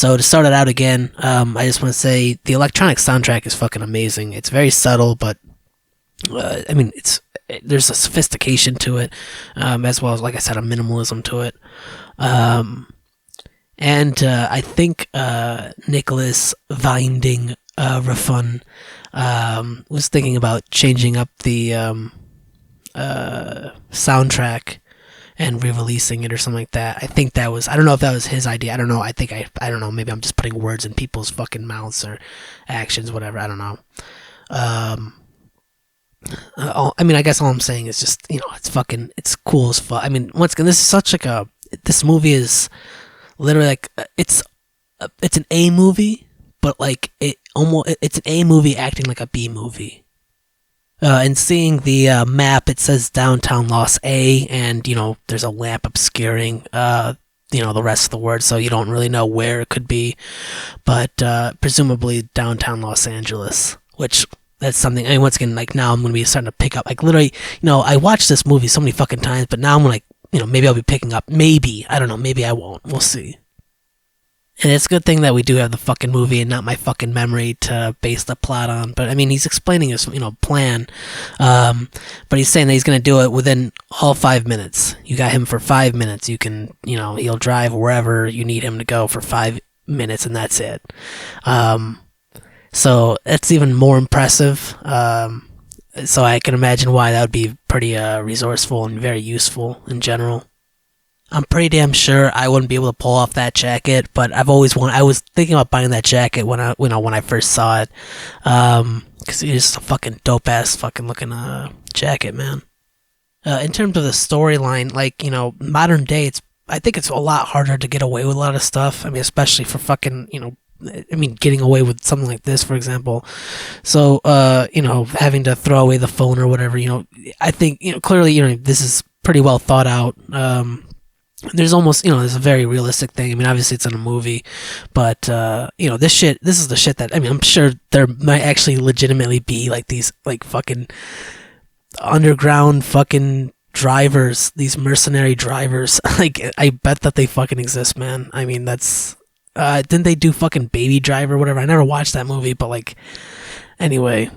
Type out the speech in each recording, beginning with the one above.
So to start it out again, I just want to say the electronic soundtrack is fucking amazing. It's very subtle, but there's a sophistication to it, as well as, like I said, a minimalism to it. And I think Nicholas Winding Refn was thinking about changing up the soundtrack and re-releasing it or something like that. I think that was, I don't know if that was his idea. I don't know. I don't know. Maybe I'm just putting words in people's fucking mouths or actions, whatever. I don't know. I guess all I'm saying is just, it's cool as fuck. I mean, once again, this is such like this movie is literally like, it's an A movie, but like it's an A movie acting like a B movie. And seeing the map, it says downtown Los A, and there's a lamp obscuring the rest of the word, so you don't really know where it could be, but presumably downtown Los Angeles, which that's something. I mean, once again, like now I'm gonna be starting to pick up, like literally, I watched this movie so many fucking times, but now I'm like, maybe I'll be picking up, maybe, I don't know, maybe I won't, we'll see. And it's a good thing that we do have the fucking movie and not my fucking memory to base the plot on. But I mean, he's explaining his, plan. But he's saying that he's going to do it within all 5 minutes. You got him for 5 minutes. You can, he'll drive wherever you need him to go for 5 minutes, and that's it. So that's even more impressive. So I can imagine why that would be pretty resourceful and very useful in general. I'm pretty damn sure I wouldn't be able to pull off that jacket, but I was thinking about buying that jacket when I first saw it, because it's just a fucking dope ass fucking looking jacket, man. In terms of the storyline, like modern day, I think it's a lot harder to get away with a lot of stuff. I mean, especially for fucking getting away with something like this, for example. So having to throw away the phone or whatever, I think clearly this is pretty well thought out. There's almost, there's a very realistic thing. I mean, obviously it's in a movie, but, this is the shit that, I'm sure there might actually legitimately be, like, these, like, fucking underground fucking drivers, these mercenary drivers. Like, I bet that they fucking exist, man. I mean, that's, didn't they do fucking Baby Driver or whatever? I never watched that movie, but, like, anyway.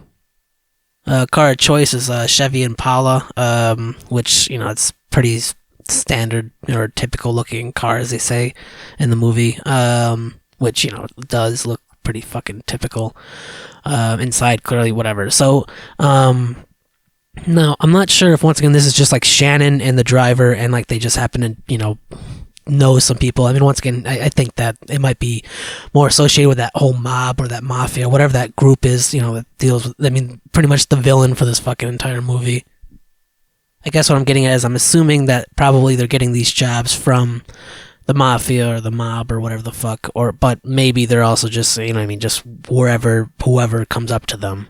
Car of choice is Chevy Impala, which, it's pretty standard or typical looking car, as they say in the movie, which does look pretty fucking typical inside, clearly, whatever. So now I'm not sure if, once again, this is just like Shannon and the driver, and like they just happen to know some people. I mean, once again, I think that it might be more associated with that whole mob or that mafia, whatever that group is, that deals with, pretty much the villain for this fucking entire movie. I guess what I'm getting at is I'm assuming that probably they're getting these jobs from the mafia or the mob or whatever the fuck, but maybe they're also just, just whoever comes up to them.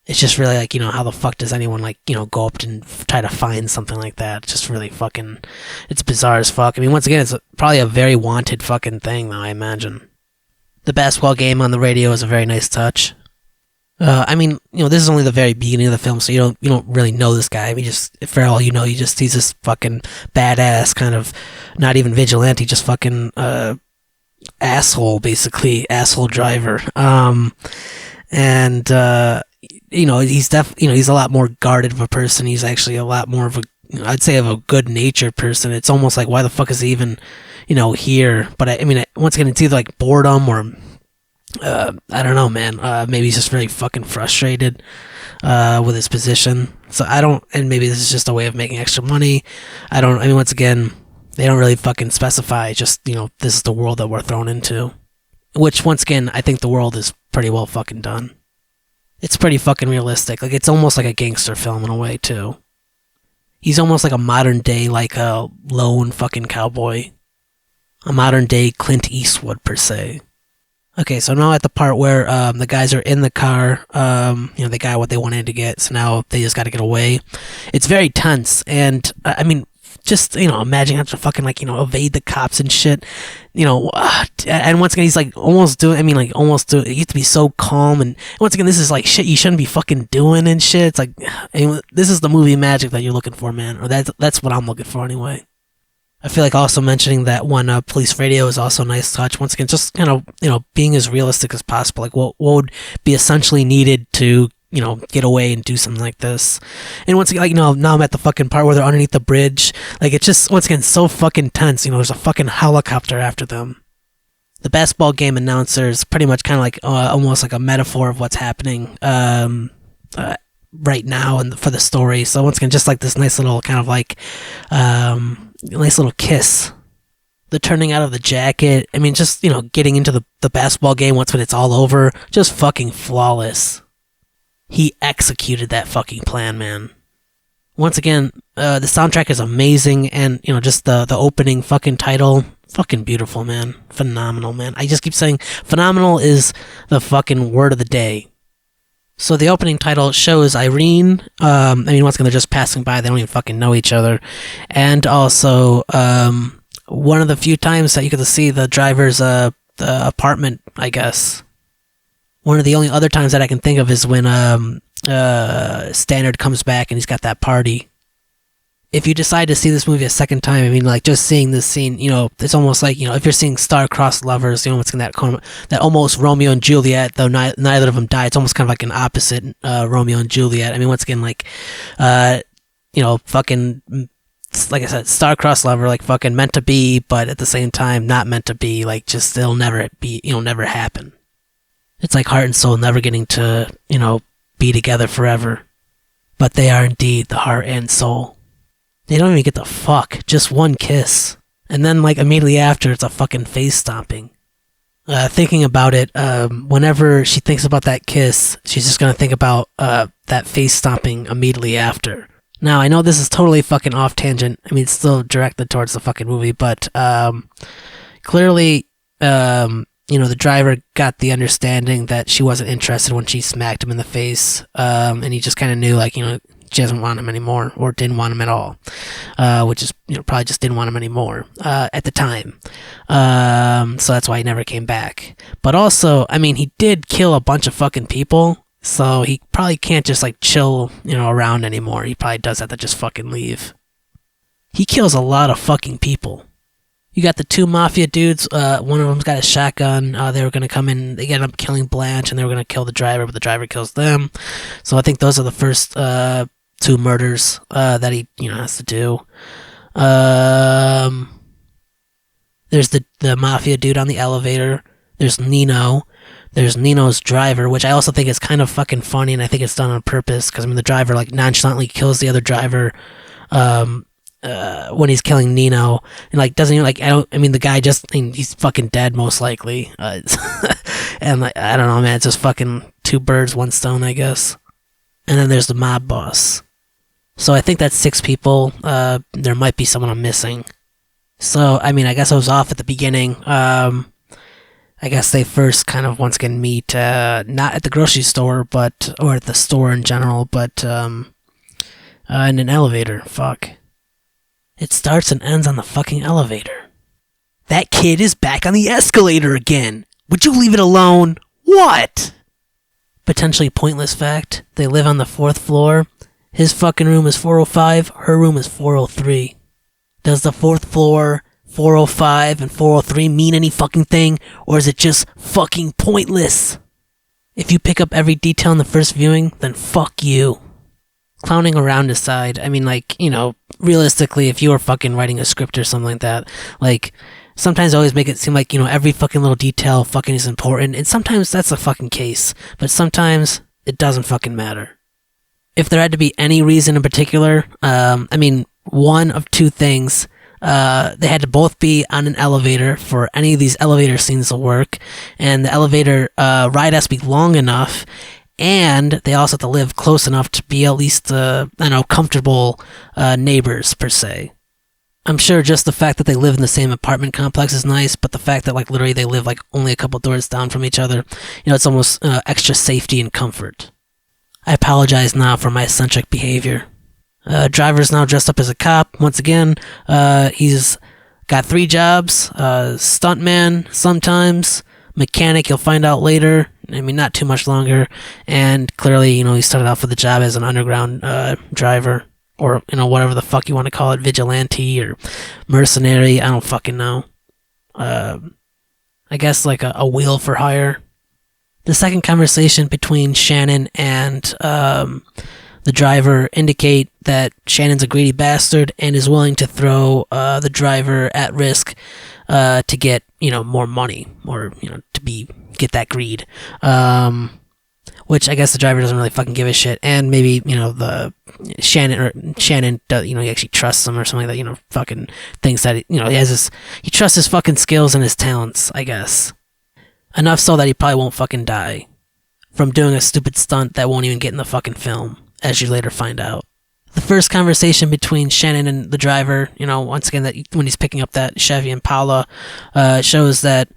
It's just really like, how the fuck does anyone like, go up and try to find something like that? It's just really fucking, it's bizarre as fuck. I mean, once again, it's probably a very wanted fucking thing, though, I imagine. The basketball game on the radio is a very nice touch. This is only the very beginning of the film, so you don't really know this guy. I mean, just, for all you know, he's this fucking badass kind of, not even vigilante, just fucking, asshole, basically, asshole driver. He's he's a lot more guarded of a person. He's actually a lot more of I'd say of a good-natured person. It's almost like, why the fuck is he even, here? But once again, it's either like boredom or, I don't know, man. Maybe he's just really fucking frustrated with his position. So and maybe this is just a way of making extra money. Once again, they don't really fucking specify. Just, this is the world that we're thrown into. Which, once again, I think the world is pretty well fucking done. It's pretty fucking realistic. Like, it's almost like a gangster film in a way, too. He's almost like a modern day, like a lone fucking cowboy. A modern day Clint Eastwood, per se. Okay, so now at the part where the guys are in the car, they got what they wanted to get, so now they just got to get away. It's very tense, and just, imagine having to fucking, evade the cops and shit, and once again, he's, almost doing, you have to be so calm, and once again, this is, shit you shouldn't be fucking doing and shit. It's this is the movie magic that you're looking for, man, or that's what I'm looking for, anyway. I feel like also mentioning that one police radio is also a nice touch. Once again, just kind of, being as realistic as possible. Like what would be essentially needed to, get away and do something like this. And once again, like, now I'm at the fucking part where they're underneath the bridge. Like, it's just, once again, so fucking tense. There's a fucking helicopter after them. The basketball game announcer is pretty much kind of like almost like a metaphor of what's happening right now and for the story. So once again, just like this nice little kind of like nice little kiss. The turning out of the jacket. I mean, just getting into the basketball game once when it's all over. Just fucking flawless. He executed that fucking plan, man. Once again, the soundtrack is amazing, and just the opening fucking title. Fucking beautiful, man. Phenomenal, man. I just keep saying phenomenal is the fucking word of the day. So the opening title shows Irene. Once again, they're just passing by. They don't even fucking know each other. And also, one of the few times that you get to see the driver's the apartment, I guess. One of the only other times that I can think of is when Standard comes back and he's got that party. If you decide to see this movie a second time, just seeing this scene, it's almost like, if you're seeing star-crossed lovers, it's in that almost Romeo and Juliet, though neither of them die. It's almost kind of like an opposite Romeo and Juliet. Once again, fucking, like I said, star-crossed lover, like fucking meant to be, but at the same time, not meant to be, like just it'll never be, never happen. It's like heart and soul never getting to, be together forever. But they are indeed the heart and soul. They don't even get to fuck, just one kiss. And then, immediately after, it's a fucking face stomping. Thinking about it, whenever she thinks about that kiss, she's just gonna think about that face stomping immediately after. Now, I know this is totally fucking off tangent. It's still directed towards the fucking movie, but clearly, the driver got the understanding that she wasn't interested when she smacked him in the face, and he just kind of knew, she doesn't want him anymore, or didn't want him at all, which is, probably just didn't want him anymore at the time. So that's why he never came back. But also, he did kill a bunch of fucking people, so he probably can't just, chill, around anymore. He probably does have to just fucking leave. He kills a lot of fucking people. You got the two mafia dudes. One of them's got a shotgun. They were going to come in. They end up killing Blanche, and they were going to kill the driver, but the driver kills them. So I think those are the first two murders that he has to do. There's the mafia dude on the elevator. There's Nino. There's Nino's driver, which I also think is kind of fucking funny, and I think it's done on purpose, because the driver nonchalantly kills the other driver when he's killing Nino, and doesn't even the guy just, he's fucking dead most likely. And I don't know, man, it's just fucking two birds, one stone, I guess. And then there's the mob boss. So I think that's 6 people. There might be someone I'm missing. So, I guess I was off at the beginning. I guess they first kind of once again meet, not at the grocery store, or at the store in general, but in an elevator. Fuck. It starts and ends on the fucking elevator. That kid is back on the escalator again. Would you leave it alone? What? Potentially pointless fact, they live on the 4th floor. His fucking room is 405, her room is 403. Does the 4th floor, 405, and 403 mean any fucking thing, or is it just fucking pointless? If you pick up every detail in the first viewing, then fuck you. Clowning around aside, realistically, if you were fucking writing a script or something like that, sometimes I always make it seem like, every fucking little detail fucking is important, and sometimes that's the fucking case, but sometimes it doesn't fucking matter. If there had to be any reason in particular, one of 2 things. They had to both be on an elevator for any of these elevator scenes to work, and the elevator ride has to be long enough, and they also have to live close enough to be at least, comfortable neighbors, per se. I'm sure just the fact that they live in the same apartment complex is nice, but the fact that, literally they live, only a couple doors down from each other, it's almost extra safety and comfort. I apologize now for my eccentric behavior. Driver's now dressed up as a cop. Once again, he's got 3 jobs. Stuntman, sometimes. Mechanic, you'll find out later. Not too much longer. And clearly, he started off with a job as an underground driver. or whatever the fuck you want to call it, vigilante or mercenary. I don't fucking know. I guess like a wheel for hire. The second conversation between Shannon and the driver indicate that Shannon's a greedy bastard and is willing to throw the driver at risk to get more money, or get that greed. Which I guess the driver doesn't really fucking give a shit, and maybe the Shannon does, he actually trusts him or something like that. Fucking thinks that he trusts his fucking skills and his talents, I guess. Enough so that he probably won't fucking die from doing a stupid stunt that won't even get in the fucking film, as you later find out. The first conversation between Shannon and the driver, once again, that when he's picking up that Chevy Impala, shows that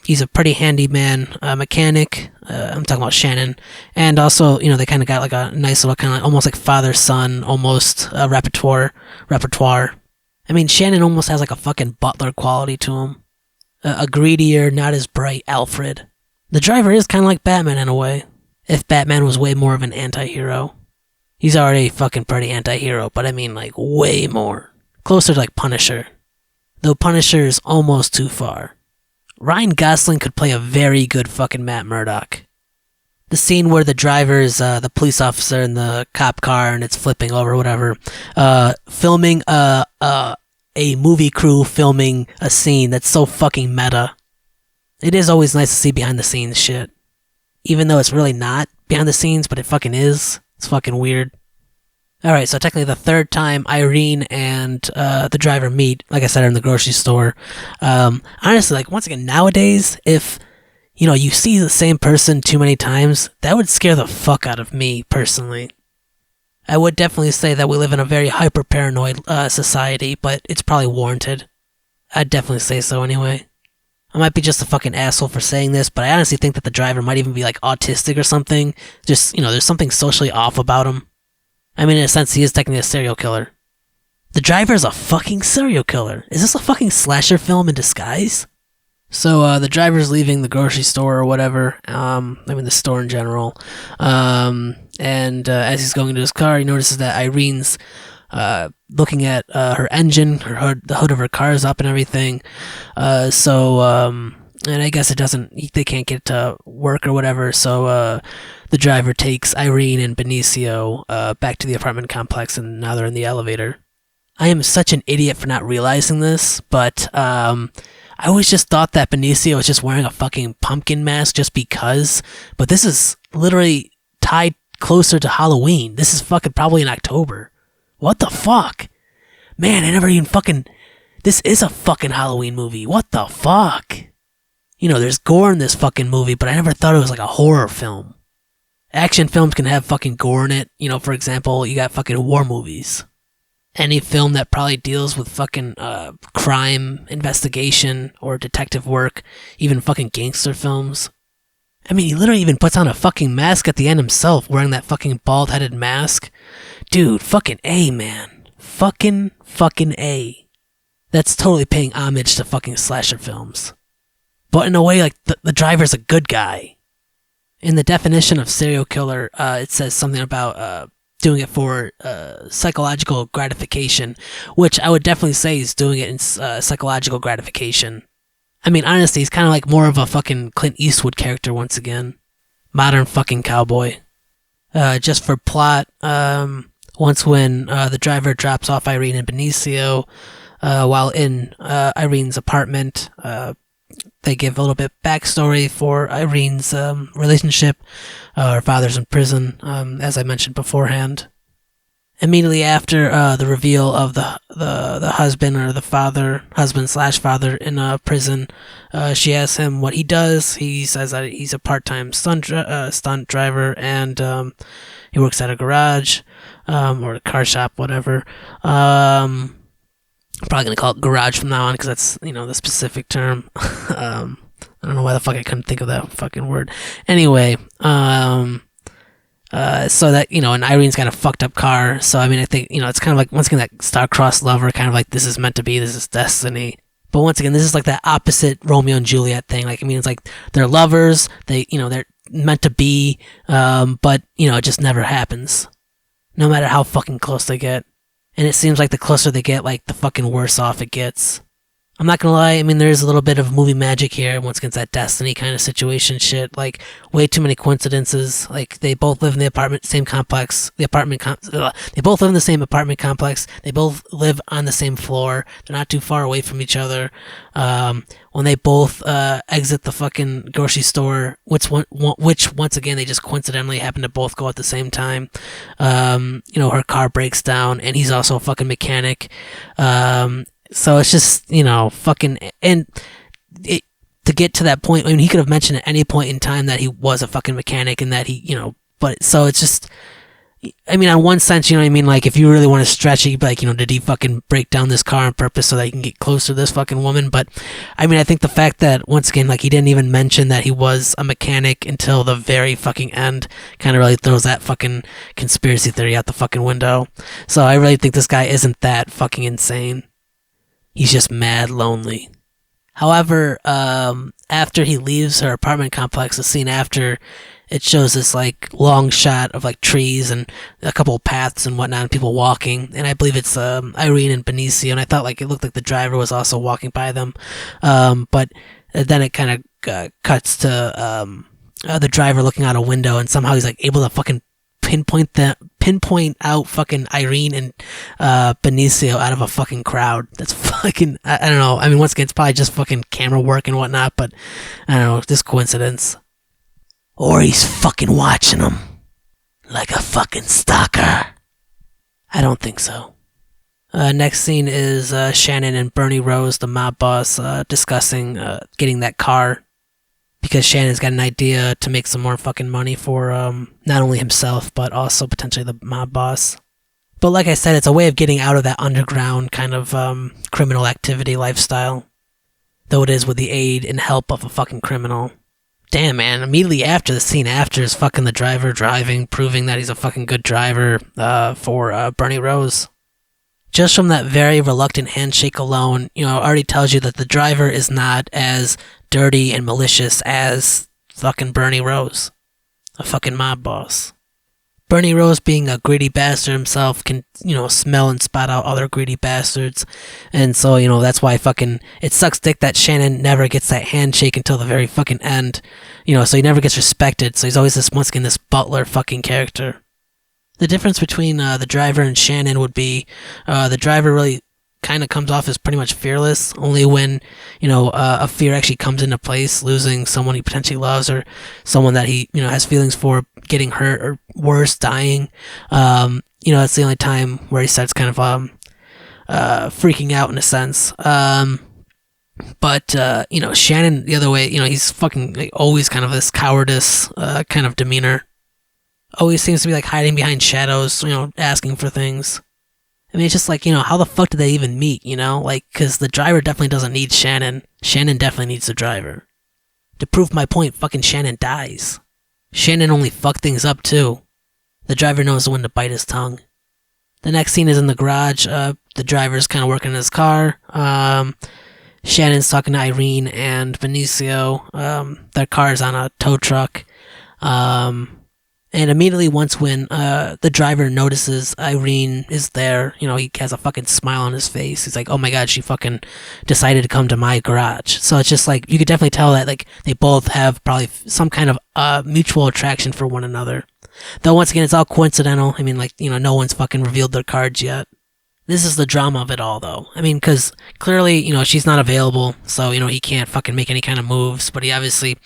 he's a pretty handyman mechanic. I'm talking about Shannon. And also, they kind of got like a nice little kind of almost like father-son, almost repertoire. I mean, Shannon almost has like a fucking butler quality to him. A greedier, not as bright Alfred. The driver is kind of like Batman in a way, if Batman was way more of an anti-hero. He's already fucking pretty anti-hero, but I mean like way more. Closer to like Punisher. Though Punisher is almost too far. Ryan Gosling could play a very good fucking Matt Murdock. The scene where the driver is the police officer in the cop car and it's flipping over, whatever, filming a movie crew filming a scene that's so fucking meta. It is always nice to see behind the scenes shit. Even though it's really not behind the scenes, but it fucking is. It's fucking weird. Alright, so technically the third time Irene and the driver meet, like I said, in the grocery store. Honestly, like, once again, nowadays, if, you see the same person too many times, that would scare the fuck out of me, personally. I would definitely say that we live in a very hyper-paranoid society, but it's probably warranted. I'd definitely say so anyway. I might be just a fucking asshole for saying this, but I honestly think that the driver might even be like autistic or something. Just, there's something socially off about him. I mean, in a sense, he is technically a serial killer. The driver is a fucking serial killer. Is this a fucking slasher film in disguise? So, the driver's leaving the grocery store or whatever. The store in general. And as he's going into his car, he notices that Irene's looking at her engine, the hood of her car is up and everything. And I guess they can't get to work or whatever, so the driver takes Irene and Benicio back to the apartment complex, and now they're in the elevator. I am such an idiot for not realizing this, but I always just thought that Benicio was just wearing a fucking pumpkin mask just because, but this is literally tied closer to Halloween. This is fucking probably in October. What the fuck? Man, I never even fucking... This is a fucking Halloween movie. What the fuck? There's gore in this fucking movie, but I never thought it was like a horror film. Action films can have fucking gore in it. For example, you got fucking war movies. Any film that probably deals with fucking crime, investigation, or detective work. Even fucking gangster films. I mean, he literally even puts on a fucking mask at the end himself, wearing that fucking bald-headed mask. Dude, fucking A, man. Fucking A. That's totally paying homage to fucking slasher films. But in a way, like, the driver's a good guy. In the definition of serial killer, it says something about doing it for psychological gratification, which I would definitely say he's doing it in psychological gratification. I mean, honestly, he's kind of like more of a fucking Clint Eastwood character once again. Modern fucking cowboy. Just for plot, once when the driver drops off Irene and Benicio, while in Irene's apartment, they give a little bit backstory for Irene's relationship. Her father's in prison, as I mentioned beforehand. Immediately after the reveal of the husband or the husband/father in prison, she asks him what he does. He says that he's a part-time stunt driver, and he works at a garage or a car shop, whatever. I'm probably gonna call it garage from now on because that's the specific term. I don't know why the fuck I couldn't think of that fucking word. Anyway, so that and Irene's got a fucked up car. So I mean, I think it's kind of like once again that star-crossed lover, kind of like this is meant to be, this is destiny. But once again, this is like that opposite Romeo and Juliet thing. Like, I mean, it's like they're lovers. They're meant to be, but it just never happens. no matter how fucking close they get. And it seems like the closer they get, like, the fucking worse off it gets. I'm not gonna lie, I mean, there's a little bit of movie magic here, once again, it's that Destiny kind of situation shit, like, way too many coincidences, like, they both live in the same complex, they both live in the same apartment complex, they both live on the same floor, they're not too far away from each other, when they both, exit the fucking grocery store, which once again, they just coincidentally happen to both go at the same time, her car breaks down, and he's also a fucking mechanic, so it's just, fucking, and to get to that point, I mean, he could have mentioned at any point in time that he was a fucking mechanic and that he, but, so it's just, I mean, on one sense, you know what I mean, like, if you really want to stretch it, you'd be like, did he fucking break down this car on purpose so that he can get closer to this fucking woman, but, I mean, I think the fact that, once again, like, he didn't even mention that he was a mechanic until the very fucking end, kind of really throws that fucking conspiracy theory out the fucking window, so I really think this guy isn't that fucking insane. He's just mad lonely. However, after he leaves her apartment complex, the scene after, it shows this, like, long shot of, like, trees and a couple of paths and whatnot and people walking. And I believe it's Irene and Benicio, and I thought, like, it looked like the driver was also walking by them. But then it kind of cuts to the driver looking out a window, and somehow he's, like, able to fucking pinpoint out fucking Irene and Benicio out of a fucking crowd. That's fucking, I don't know. I mean, once again, it's probably just fucking camera work and whatnot, but I don't know, just coincidence. Or he's fucking watching them like a fucking stalker. I don't think so. Next scene is Shannon and Bernie Rose, the mob boss, discussing getting that car. Because Shannon's got an idea to make some more fucking money for not only himself, but also potentially the mob boss. But like I said, it's a way of getting out of that underground kind of criminal activity lifestyle. Though it is with the aid and help of a fucking criminal. Damn, man, immediately after the scene after is fucking the driver driving, proving that he's a fucking good driver for Bernie Rose. Just from that very reluctant handshake alone, already tells you that the driver is not as dirty and malicious as fucking Bernie Rose, a fucking mob boss. Bernie Rose, being a greedy bastard himself, can, smell and spot out other greedy bastards, and so, that's why fucking, it sucks dick that Shannon never gets that handshake until the very fucking end, so he never gets respected, so he's always once again, this butler fucking character. The difference between the driver and Shannon would be the driver really kind of comes off as pretty much fearless, only when, a fear actually comes into place, losing someone he potentially loves or someone that he, has feelings for getting hurt or worse, dying. It's the only time where he starts kind of freaking out in a sense. But Shannon, the other way, he's fucking like, always kind of this cowardice kind of demeanor. Always seems to be like hiding behind shadows, asking for things. I mean, it's just like, how the fuck did they even meet, because the driver definitely doesn't need Shannon. Shannon definitely needs the driver. To prove my point, fucking Shannon dies. Shannon only fucked things up too. The driver knows when to bite his tongue. The next scene is in the garage. The driver's kind of working in his car. Shannon's talking to Irene and Benicio. Their car's on a tow truck. And immediately once when the driver notices Irene is there, he has a fucking smile on his face. He's like, oh my god, she fucking decided to come to my garage. So it's just like, you could definitely tell that like they both have probably some kind of mutual attraction for one another. Though once again, it's all coincidental. I mean, like, no one's fucking revealed their cards yet. This is the drama of it all, though. I mean, because clearly, she's not available, so, he can't fucking make any kind of moves, but he obviously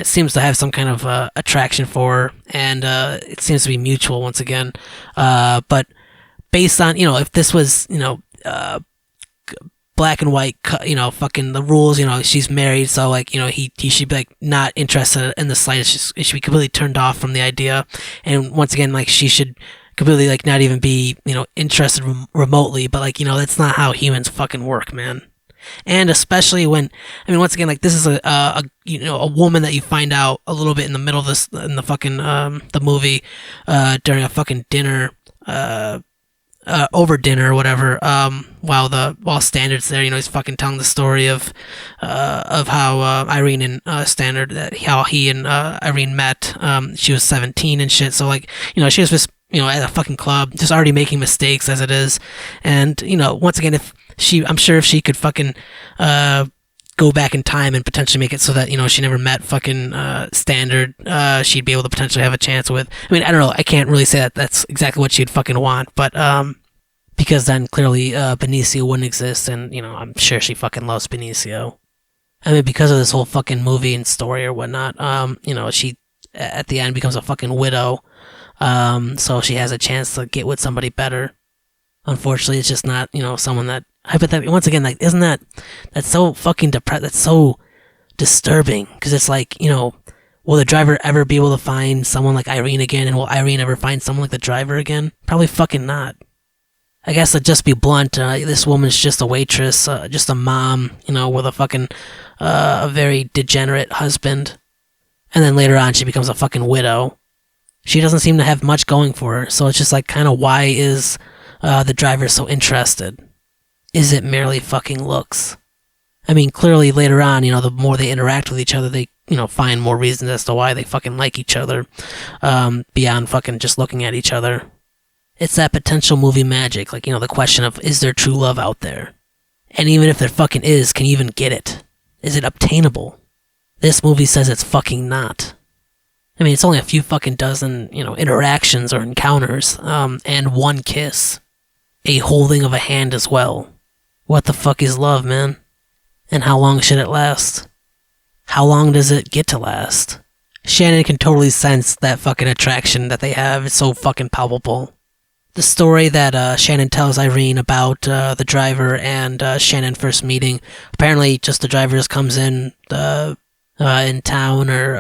seems to have some kind of attraction for her, and it seems to be mutual once again. But based on, if this was, black and white, fucking the rules, she's married, so, like, he should be, like, not interested in the slightest. It should be completely turned off from the idea, and once again, like, she should completely, like, not even be, interested remotely, but, like, that's not how humans fucking work, man. And especially when, I mean, once again, like, this is a woman that you find out a little bit in the middle of this, in the fucking, the movie, during a fucking dinner, over dinner or whatever, while Standard's there, he's fucking telling the story of how, Irene and, Standard, how he and, Irene met, she was 17 and shit, so, like, she was just at a fucking club, just already making mistakes as it is. And, once again, I'm sure if she could fucking, go back in time and potentially make it so that, she never met fucking, Standard, she'd be able to potentially have a chance with, I don't know, I can't really say that that's exactly what she'd fucking want, but, because then clearly, Benicio wouldn't exist, and, I'm sure she fucking loves Benicio. Because of this whole fucking movie and story or whatnot, she, at the end, becomes a fucking widow, so she has a chance to get with somebody better. Unfortunately, it's just not, someone that, hypothetically, once again, like, isn't that's so fucking that's so disturbing, because it's like, will the driver ever be able to find someone like Irene again, and will Irene ever find someone like the driver again? Probably fucking not. I guess to just be blunt, this woman's just a waitress, just a mom, with a fucking, a very degenerate husband. And then later on, she becomes a fucking widow. She doesn't seem to have much going for her, so it's just like, kind of, why is the driver so interested? Is it merely fucking looks? Clearly later on, the more they interact with each other, they, find more reasons as to why they fucking like each other, beyond fucking just looking at each other. It's that potential movie magic, like, the question of, is there true love out there? And even if there fucking is, can you even get it? Is it obtainable? This movie says it's fucking not. It's only a few fucking dozen, interactions or encounters, and one kiss. A holding of a hand as well. What the fuck is love, man? And how long should it last? How long does it get to last? Shannon can totally sense that fucking attraction that they have. It's so fucking palpable. The story that Shannon tells Irene about the driver and Shannon first meeting, apparently just the driver just comes in town or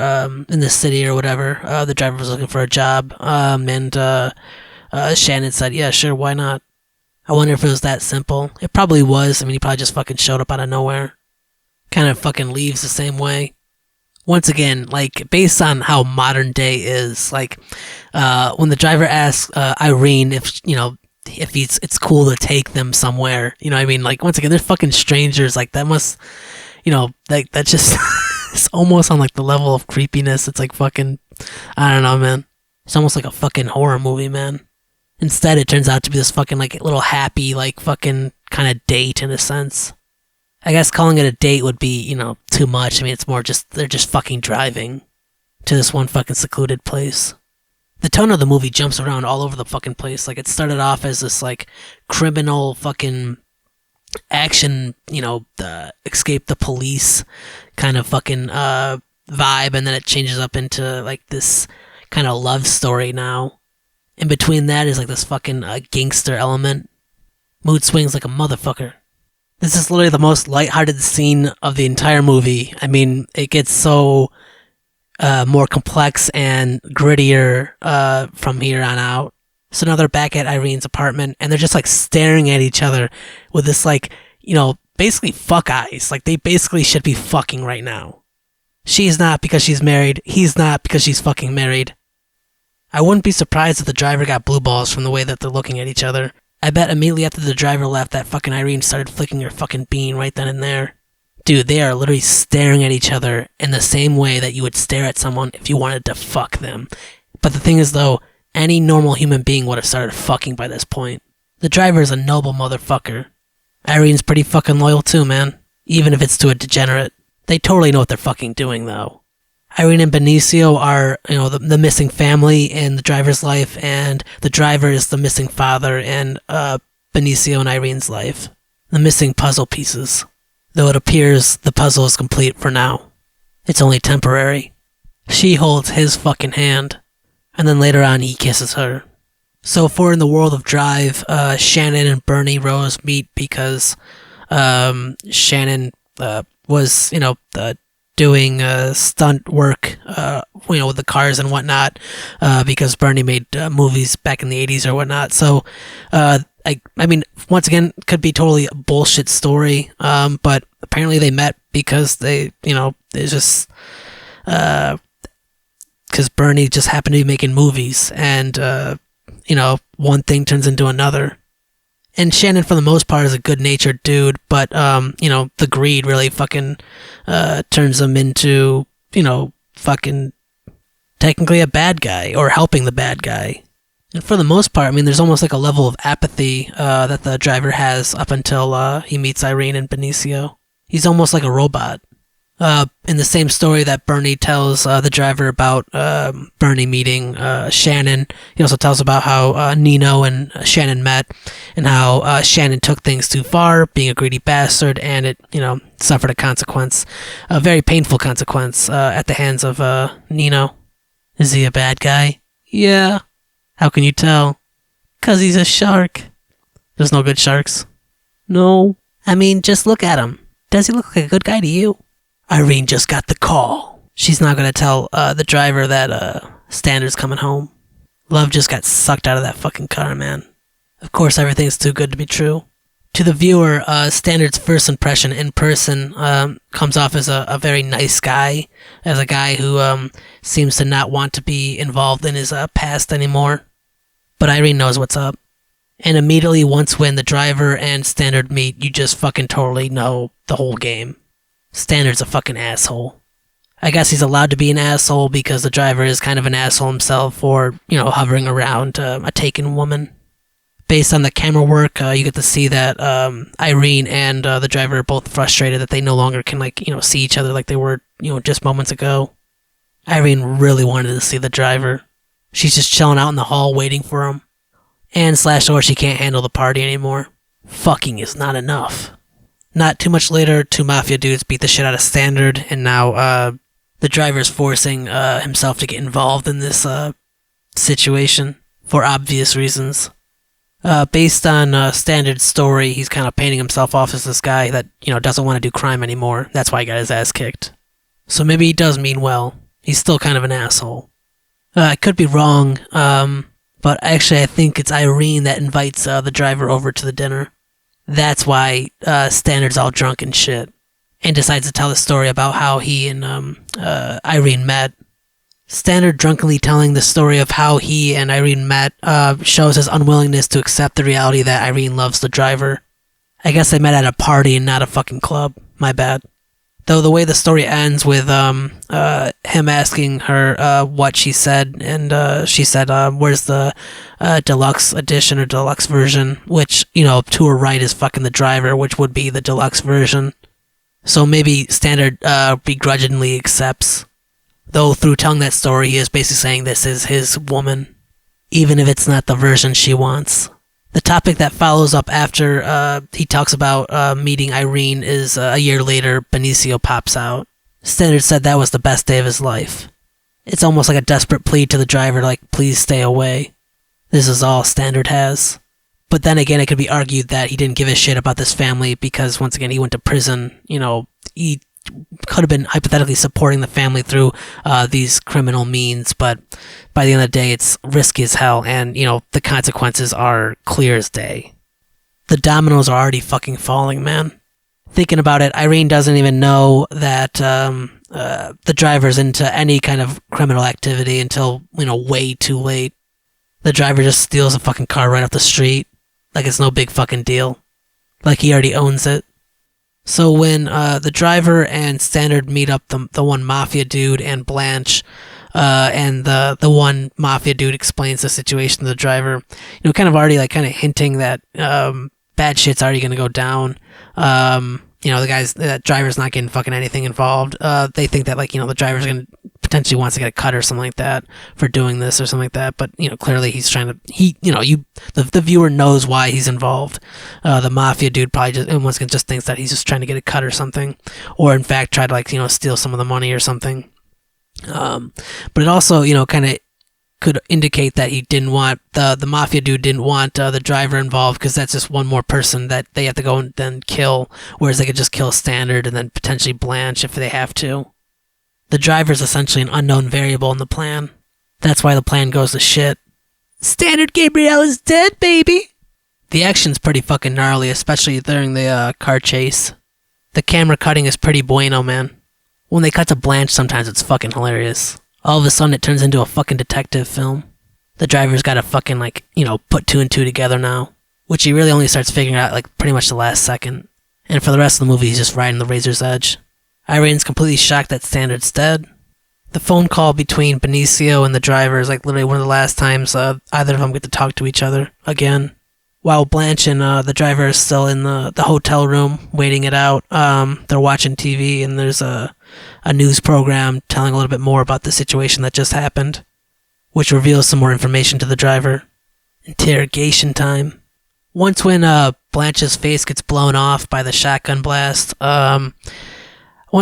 in the city or whatever. The driver was looking for a job, and Shannon said, yeah, sure, why not? I wonder if it was that simple. It probably was. He probably just fucking showed up out of nowhere. Kind of fucking leaves the same way. Once again, like, based on how modern day is, like, when the driver asks Irene if it's cool to take them somewhere, like, once again, they're fucking strangers, like, that must, like, that just, it's almost on, like, the level of creepiness. It's like fucking, I don't know, man. It's almost like a fucking horror movie, man. Instead, it turns out to be this fucking, like, little happy, like, fucking kind of date in a sense. I guess calling it a date would be, too much. It's more just, they're just fucking driving to this one fucking secluded place. The tone of the movie jumps around all over the fucking place. Like, it started off as this, like, criminal fucking action, escape the police kind of fucking, vibe, and then it changes up into, like, this kind of love story now. In between that is, like, this fucking gangster element. Mood swings like a motherfucker. This is literally the most lighthearted scene of the entire movie. It gets so more complex and grittier from here on out. So now they're back at Irene's apartment, and they're just, like, staring at each other with this, like, basically fuck eyes. Like, they basically should be fucking right now. She's not because she's married. He's not because she's fucking married. I wouldn't be surprised if the driver got blue balls from the way that they're looking at each other. I bet immediately after the driver left, that fucking Irene started flicking her fucking bean right then and there. Dude, they are literally staring at each other in the same way that you would stare at someone if you wanted to fuck them. But the thing is, though, any normal human being would have started fucking by this point. The driver is a noble motherfucker. Irene's pretty fucking loyal too, man. Even if it's to a degenerate. They totally know what they're fucking doing, though. Irene and Benicio are, the missing family in the driver's life, and the driver is the missing father in Benicio and Irene's life. The missing puzzle pieces. Though it appears the puzzle is complete for now. It's only temporary. She holds his fucking hand, and then later on he kisses her. So for in the world of Drive, Shannon and Bernie Rose meet because Shannon was, doing stunt work, with the cars and whatnot, because Bernie made movies back in the 80s or whatnot. So, once again, could be totally a bullshit story, but apparently they met because they, it's just, because Bernie just happened to be making movies, and, one thing turns into another. And Shannon, for the most part, is a good-natured dude, but, the greed really fucking, turns him into, fucking technically a bad guy, or helping the bad guy. And for the most part, I mean, there's almost like a level of apathy that the driver has up until he meets Irene and Benicio. He's almost like a robot. In the same story that Bernie tells the driver about Bernie meeting Shannon, he also tells about how Nino and Shannon met, and how Shannon took things too far, being a greedy bastard, and it, suffered a consequence, a very painful consequence at the hands of Nino. Is he a bad guy? Yeah. How can you tell? 'Cause he's a shark. There's no good sharks. No. I mean, just look at him. Does he look like a good guy to you? Irene just got the call. She's not gonna tell the driver that Standard's coming home. Love just got sucked out of that fucking car, man. Of course, everything's too good to be true. To the viewer, Standard's first impression in person comes off as a very nice guy, as a guy who seems to not want to be involved in his past anymore. But Irene knows what's up. And immediately once when the driver and Standard meet, you just fucking totally know the whole game. Standard's a fucking asshole. I guess he's allowed to be an asshole because the driver is kind of an asshole himself for, hovering around a taken woman. Based on the camera work, you get to see that Irene and the driver are both frustrated that they no longer can, see each other like they were, just moments ago. Irene really wanted to see the driver. She's just chilling out in the hall waiting for him. And /or she can't handle the party anymore. Fucking is not enough. Not too much later, two mafia dudes beat the shit out of Standard, and now the driver's forcing himself to get involved in this situation for obvious reasons. Based on Standard's story, he's kind of painting himself off as this guy that, doesn't want to do crime anymore. That's why he got his ass kicked. So maybe he does mean well. He's still kind of an asshole. I could be wrong, but actually I think it's Irene that invites the driver over to the dinner. That's why Standard's all drunk and shit, and decides to tell the story about how he and Irene met. Standard drunkenly telling the story of how he and Irene met shows his unwillingness to accept the reality that Irene loves the driver. I guess they met at a party and not a fucking club. My bad. Though the way the story ends with him asking her what she said, and she said, where's the deluxe edition or deluxe version, which, to her right is fucking the driver, which would be the deluxe version. So maybe Standard begrudgingly accepts. Though through telling that story, he is basically saying this is his woman, even if it's not the version she wants. The topic that follows up after he talks about meeting Irene is a year later, Benicio pops out. Standard said that was the best day of his life. It's almost like a desperate plea to the driver, like, please stay away. This is all Standard has. But then again, it could be argued that he didn't give a shit about this family because, once again, he went to prison. He could have been hypothetically supporting the family through these criminal means, but by the end of the day, it's risky as hell, and, the consequences are clear as day. The dominoes are already fucking falling, man. Thinking about it, Irene doesn't even know that the driver's into any kind of criminal activity until, way too late. The driver just steals a fucking car right off the street, like it's no big fucking deal. Like he already owns it. So when the driver and Standard meet up, the one mafia dude and Blanche, and the one mafia dude explains the situation to the driver, kind of already kind of hinting that bad shit's already gonna go down. The driver's not getting fucking anything involved. They think that the driver's gonna potentially wants to get a cut or something like that for doing this or something like that. But clearly he's trying to. The viewer knows why he's involved. The mafia dude probably just thinks that he's just trying to get a cut or something, or in fact try to steal some of the money or something. But it also kind of could indicate that he didn't want the mafia dude didn't want the driver involved, because that's just one more person that they have to go and then kill, whereas they could just kill Standard and then potentially Blanche if they have to. The driver is essentially an unknown variable in the plan. That's why the plan goes to shit. Standard Gabriel is dead, baby! The action's pretty fucking gnarly, especially during the car chase. The camera cutting is pretty bueno, man. When they cut to Blanche, sometimes it's fucking hilarious. All of a sudden, it turns into a fucking detective film. The driver's gotta fucking, put two and two together now, which he really only starts figuring out, pretty much the last second. And for the rest of the movie, he's just riding the razor's edge. Irene's completely shocked that Standard's dead. The phone call between Benicio and the driver is like literally one of the last times either of them get to talk to each other again. While Blanche and the driver are still in the hotel room waiting it out, they're watching TV, and there's a news program telling a little bit more about the situation that just happened, which reveals some more information to the driver. Interrogation time. Once when Blanche's face gets blown off by the shotgun blast,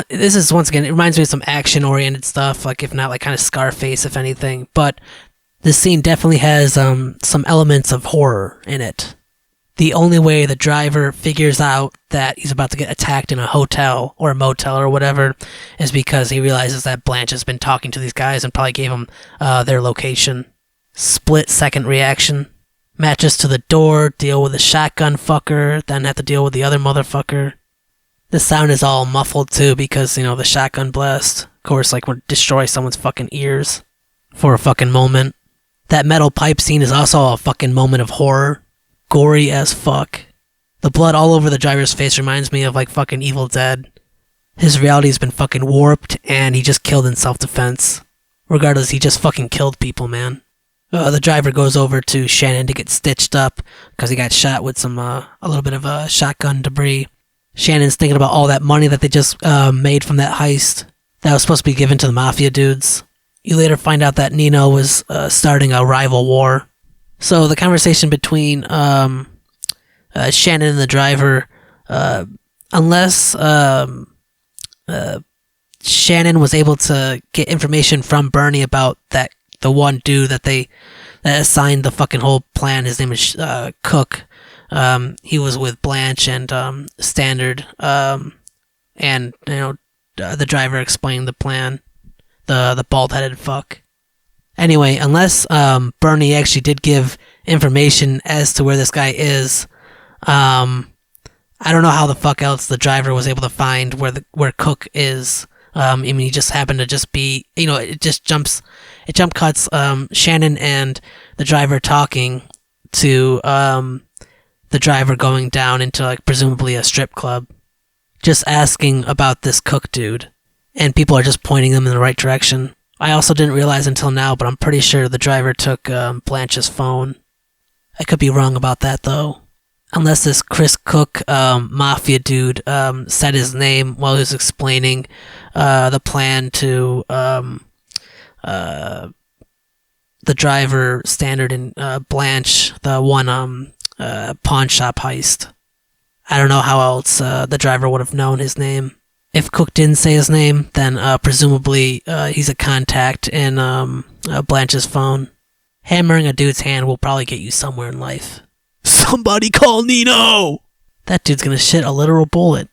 this is, once again, it reminds me of some action-oriented stuff, like if not like kind of Scarface, if anything, but this scene definitely has some elements of horror in it. The only way the driver figures out that he's about to get attacked in a hotel or a motel or whatever is because he realizes that Blanche has been talking to these guys and probably gave them their location. Split-second reaction. Matches to the door, deal with the shotgun fucker, then have to deal with the other motherfucker. The sound is all muffled too because, the shotgun blast, of course, like would destroy someone's fucking ears for a fucking moment. That metal pipe scene is also a fucking moment of horror. Gory as fuck. The blood all over the driver's face reminds me of like fucking Evil Dead. His reality's been fucking warped and he just killed in self-defense. Regardless, he just fucking killed people, man. The driver goes over to Shannon to get stitched up because he got shot with some a little bit of shotgun debris. Shannon's thinking about all that money that they just made from that heist that was supposed to be given to the mafia dudes. You later find out that Nino was starting a rival war. So the conversation between Shannon and the driver, unless Shannon was able to get information from Bernie about the one dude that assigned the fucking whole plan. His name is Cook. He was with Blanche and Standard, and the driver explained the plan. The bald-headed fuck. Anyway, unless Bernie actually did give information as to where this guy is, I don't know how the fuck else the driver was able to find where Cook is. He just happened to just be, it jump cuts Shannon and the driver talking to the driver going down into like presumably a strip club, just asking about this Cook dude, and people are just pointing them in the right direction. I also didn't realize until now, but I'm pretty sure the driver took Blanche's phone. I could be wrong about that though. Unless this Chris Cook mafia dude said his name while he was explaining the plan to the driver, Standard, and Blanche, the one pawn shop heist. I don't know how else the driver would have known his name. If Cook didn't say his name, then presumably he's a contact in Blanche's phone. Hammering a dude's hand will probably get you somewhere in life. Somebody call Nino! That dude's gonna shit a literal bullet.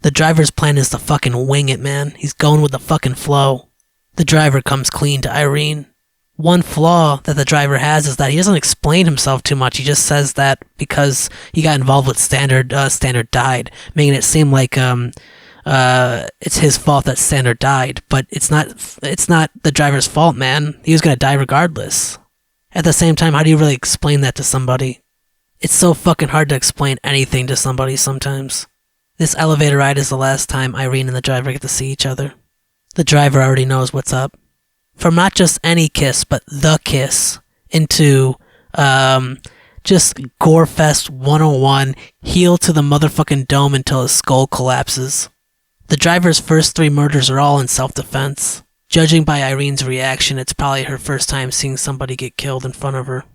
The driver's plan is to fucking wing it, man. He's going with the fucking flow. The driver comes clean to Irene. One flaw that the driver has is that he doesn't explain himself too much. He just says that because he got involved with Standard, Standard died, making it seem like it's his fault that Standard died. But it's not the driver's fault, man. He was gonna die regardless. At the same time, how do you really explain that to somebody? It's so fucking hard to explain anything to somebody sometimes. This elevator ride is the last time Irene and the driver get to see each other. The driver already knows what's up. From not just any kiss, but the kiss, into just Gorefest 101, heel to the motherfucking dome until his skull collapses. The driver's first 3 murders are all in self-defense. Judging by Irene's reaction, it's probably her first time seeing somebody get killed in front of her.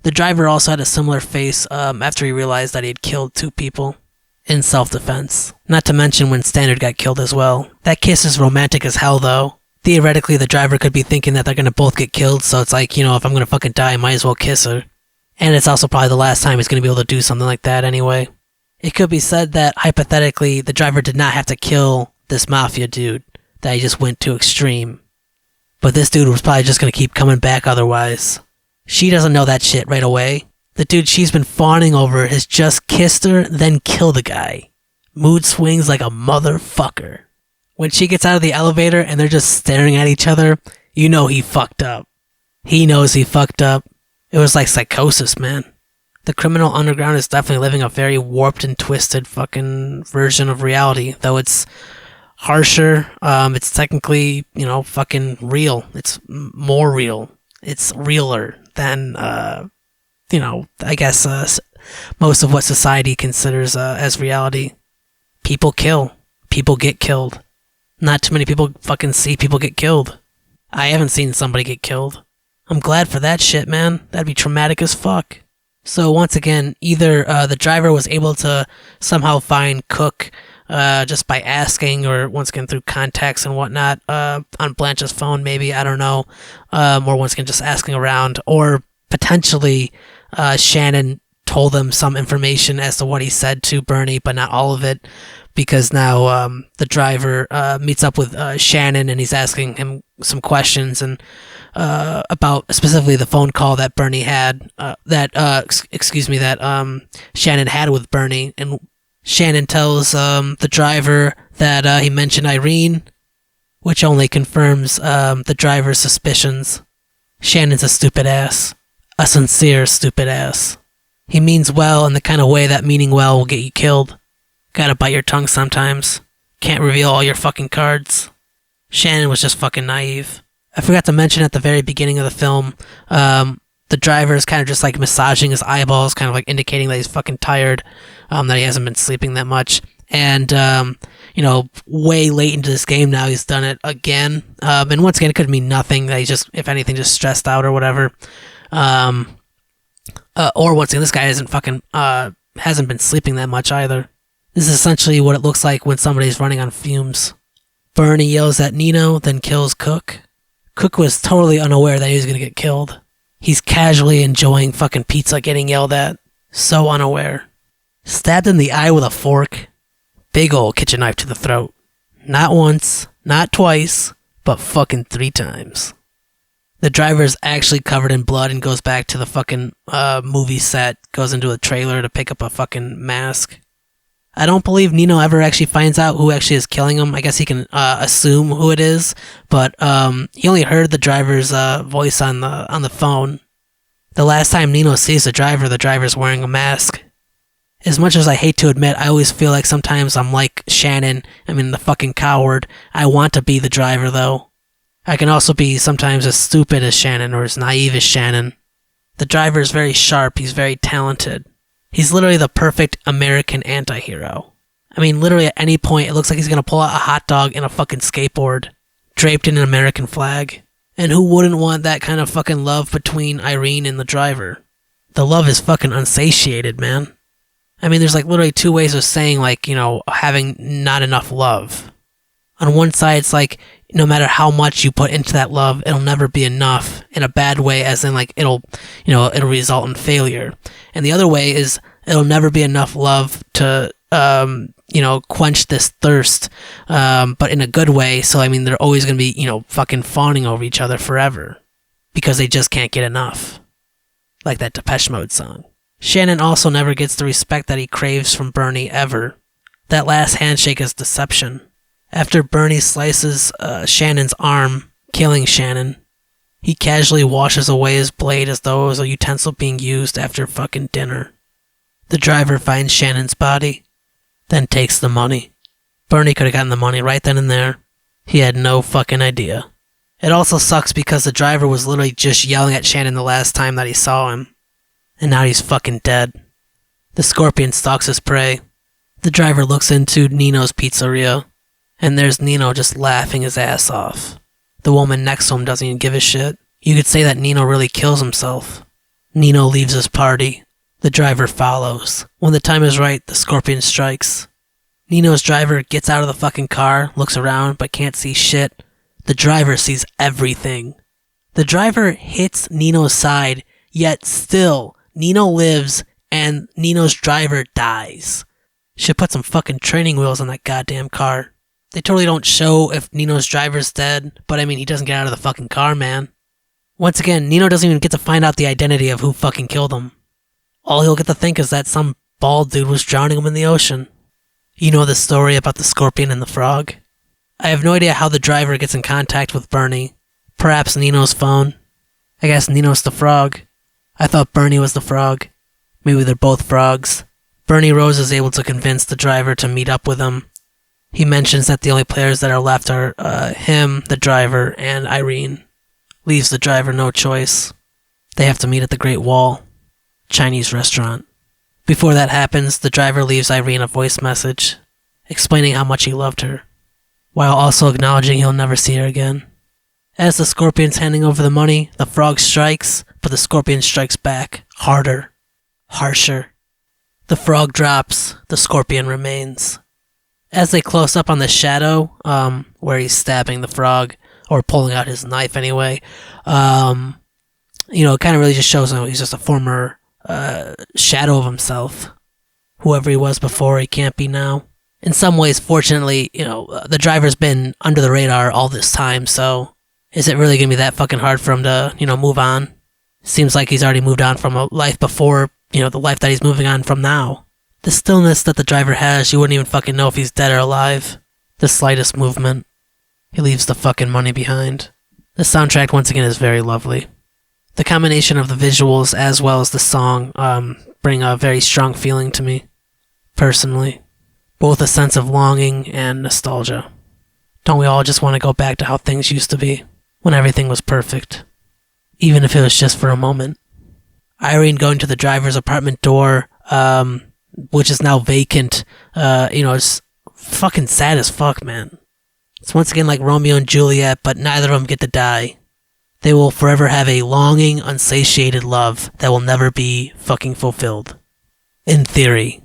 The driver also had a similar face after he realized that he had killed 2 people in self-defense. Not to mention when Standard got killed as well. That kiss is romantic as hell though. Theoretically, the driver could be thinking that they're gonna both get killed, so it's like, if I'm gonna fucking die, I might as well kiss her. And it's also probably the last time he's gonna be able to do something like that anyway. It could be said that, hypothetically, the driver did not have to kill this mafia dude, that he just went too extreme. But this dude was probably just gonna keep coming back otherwise. She doesn't know that shit right away. The dude she's been fawning over has just kissed her, then killed the guy. Mood swings like a motherfucker. When she gets out of the elevator and they're just staring at each other, you know he fucked up. He knows he fucked up. It was like psychosis, man. The criminal underground is definitely living a very warped and twisted fucking version of reality, though it's harsher. It's technically, fucking real. It's more real. It's realer than, I guess, most of what society considers as reality. People kill. People get killed. Not too many people fucking see people get killed. I haven't seen somebody get killed. I'm glad for that shit, man. That'd be traumatic as fuck. So once again, either the driver was able to somehow find Cook just by asking, or once again through contacts and whatnot on Blanche's phone, maybe, I don't know, or once again just asking around, or potentially Shannon told them some information as to what he said to Bernie, but not all of it, because now the driver meets up with Shannon and he's asking him some questions and about specifically the phone call that Bernie had, that Shannon had with Bernie, and Shannon tells the driver that he mentioned Irene, which only confirms the driver's suspicions. Shannon's a stupid ass. A sincere stupid ass. He means well in the kind of way that meaning well will get you killed. Gotta bite your tongue sometimes. Can't reveal all your fucking cards. Shannon was just fucking naive. I forgot to mention at the very beginning of the film, the driver is kind of just like massaging his eyeballs, kind of like indicating that he's fucking tired, that he hasn't been sleeping that much. And, way late into this game now, he's done it again. And once again, it could mean nothing, that he's just, if anything, just stressed out or whatever. Or once again, this guy hasn't been sleeping that much either. This is essentially what it looks like when somebody's running on fumes. Bernie yells at Nino, then kills Cook. Cook was totally unaware that he was gonna get killed. He's casually enjoying fucking pizza getting yelled at. So unaware. Stabbed in the eye with a fork. Big ol' kitchen knife to the throat. Not once, not twice, but fucking 3 times. The driver's actually covered in blood and goes back to the fucking movie set, goes into a trailer to pick up a fucking mask. I don't believe Nino ever actually finds out who actually is killing him. I guess he can assume who it is, but he only heard the driver's voice on the phone. The last time Nino sees the driver's wearing a mask. As much as I hate to admit, I always feel like sometimes I'm like Shannon. I mean, the fucking coward. I want to be the driver, though. I can also be sometimes as stupid as Shannon or as naive as Shannon. The driver is very sharp. He's very talented. He's literally the perfect American anti-hero. I mean, literally at any point, it looks like he's going to pull out a hot dog and a fucking skateboard, draped in an American flag. And who wouldn't want that kind of fucking love between Irene and the driver? The love is fucking unsatiated, man. I mean, there's like literally 2 ways of saying, like, having not enough love. On one side, it's like, no matter how much you put into that love, it'll never be enough, in a bad way, as in like it'll result in failure. And the other way is it'll never be enough love to quench this thirst, but in a good way. So I mean, they're always gonna be fucking fawning over each other forever because they just can't get enough, like that Depeche Mode song. Shannon also never gets the respect that he craves from Bernie ever. That last handshake is deception. After Bernie slices Shannon's arm, killing Shannon, he casually washes away his blade as though it was a utensil being used after fucking dinner. The driver finds Shannon's body, then takes the money. Bernie could have gotten the money right then and there. He had no fucking idea. It also sucks because the driver was literally just yelling at Shannon the last time that he saw him. And now he's fucking dead. The scorpion stalks his prey. The driver looks into Nino's pizzeria, and there's Nino just laughing his ass off. The woman next to him doesn't even give a shit. You could say that Nino really kills himself. Nino leaves his party. The driver follows. When the time is right, the scorpion strikes. Nino's driver gets out of the fucking car, looks around, but can't see shit. The driver sees everything. The driver hits Nino's side, yet still, Nino lives, and Nino's driver dies. Should put some fucking training wheels on that goddamn car. They totally don't show if Nino's driver's dead, but I mean, he doesn't get out of the fucking car, man. Once again, Nino doesn't even get to find out the identity of who fucking killed him. All he'll get to think is that some bald dude was drowning him in the ocean. You know the story about the scorpion and the frog? I have no idea how the driver gets in contact with Bernie. Perhaps Nino's phone. I guess Nino's the frog. I thought Bernie was the frog. Maybe they're both frogs. Bernie Rose is able to convince the driver to meet up with him. He mentions that the only players that are left are him, the driver, and Irene. Leaves the driver no choice. They have to meet at the Great Wall, Chinese restaurant. Before that happens, the driver leaves Irene a voice message, explaining how much he loved her, while also acknowledging he'll never see her again. As the scorpion's handing over the money, the frog strikes, but the scorpion strikes back, harder, harsher. The frog drops, the scorpion remains. As they close up on the shadow, where he's stabbing the frog, or pulling out his knife anyway, it kind of really just shows him he's just a former shadow of himself. Whoever he was before, he can't be now. In some ways, fortunately, the driver's been under the radar all this time, so is it really going to be that fucking hard for him to, move on? Seems like he's already moved on from a life before, the life that he's moving on from now. The stillness that the driver has, you wouldn't even fucking know if he's dead or alive. The slightest movement. He leaves the fucking money behind. The soundtrack, once again, is very lovely. The combination of the visuals as well as the song bring a very strong feeling to me, personally. Both a sense of longing and nostalgia. Don't we all just want to go back to how things used to be, when everything was perfect? Even if it was just for a moment. Irene going to the driver's apartment door, which is now vacant, it's fucking sad as fuck, man. It's once again like Romeo and Juliet, but neither of them get to die. They will forever have a longing, unsatiated love that will never be fucking fulfilled. In theory.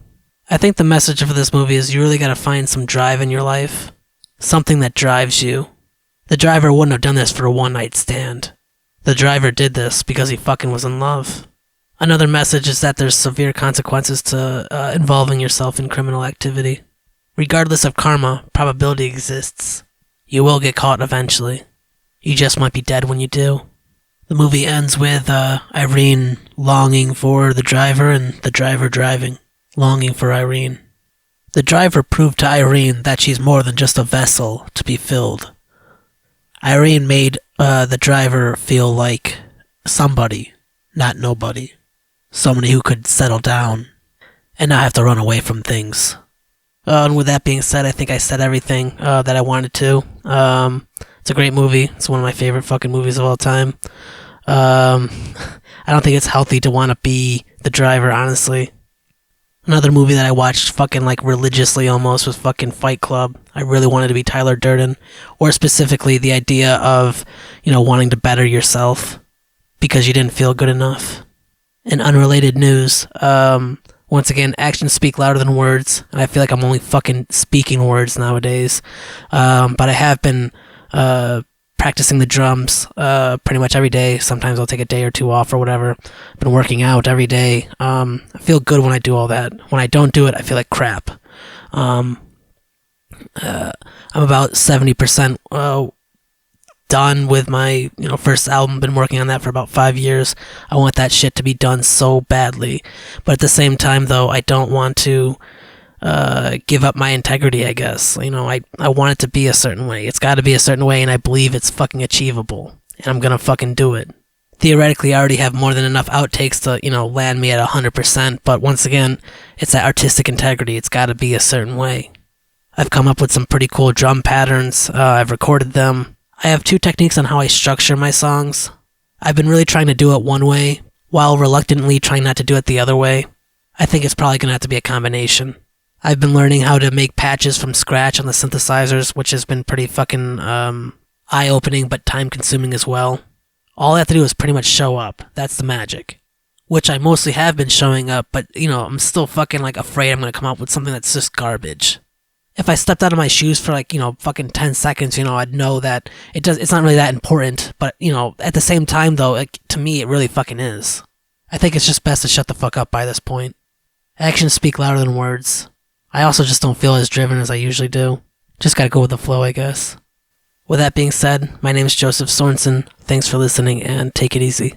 I think the message of this movie is you really gotta find some drive in your life. Something that drives you. The driver wouldn't have done this for a one-night stand. The driver did this because he fucking was in love. Another message is that there's severe consequences to involving yourself in criminal activity. Regardless of karma, probability exists. You will get caught eventually. You just might be dead when you do. The movie ends with Irene longing for the driver and the driver driving, longing for Irene. The driver proved to Irene that she's more than just a vessel to be filled. Irene made the driver feel like somebody, not nobody. Somebody who could settle down and not have to run away from things. And with that being said, I think I said everything that I wanted to. It's a great movie. It's one of my favorite fucking movies of all time. I don't think it's healthy to want to be the driver, honestly. Another movie that I watched fucking like religiously almost was fucking Fight Club. I really wanted to be Tyler Durden. Or specifically the idea of, wanting to better yourself because you didn't feel good enough. In unrelated news, once again, actions speak louder than words, and I feel like I'm only fucking speaking words nowadays. But I have been practicing the drums pretty much every day. Sometimes I'll take a day or two off or whatever. I've been working out every day. I feel good when I do all that. When I don't do it, I feel like crap. I'm about 70% done with my first album. Been working on that for about 5 years. I want that shit to be done so badly, but at the same time though, I don't want to give up my integrity, I guess. I want it to be a certain way. It's got to be a certain way, and I believe it's fucking achievable, and I'm gonna fucking do it. Theoretically, I already have more than enough outtakes to land me at 100%, but once again, it's that artistic integrity. It's got to be a certain way. I've come up with some pretty cool drum patterns. I've recorded them. I have 2 techniques on how I structure my songs. I've been really trying to do it one way, while reluctantly trying not to do it the other way. I think it's probably going to have to be a combination. I've been learning how to make patches from scratch on the synthesizers, which has been pretty fucking eye-opening, but time-consuming as well. All I have to do is pretty much show up. That's the magic. Which I mostly have been showing up, but, I'm still fucking, afraid I'm going to come up with something that's just garbage. If I stepped out of my shoes for fucking 10 seconds, I'd know that it's not really that important, but, at the same time though, to me it really fucking is. I think it's just best to shut the fuck up by this point. Actions speak louder than words. I also just don't feel as driven as I usually do. Just gotta go with the flow, I guess. With that being said, my name is Joseph Sorensen. Thanks for listening and take it easy.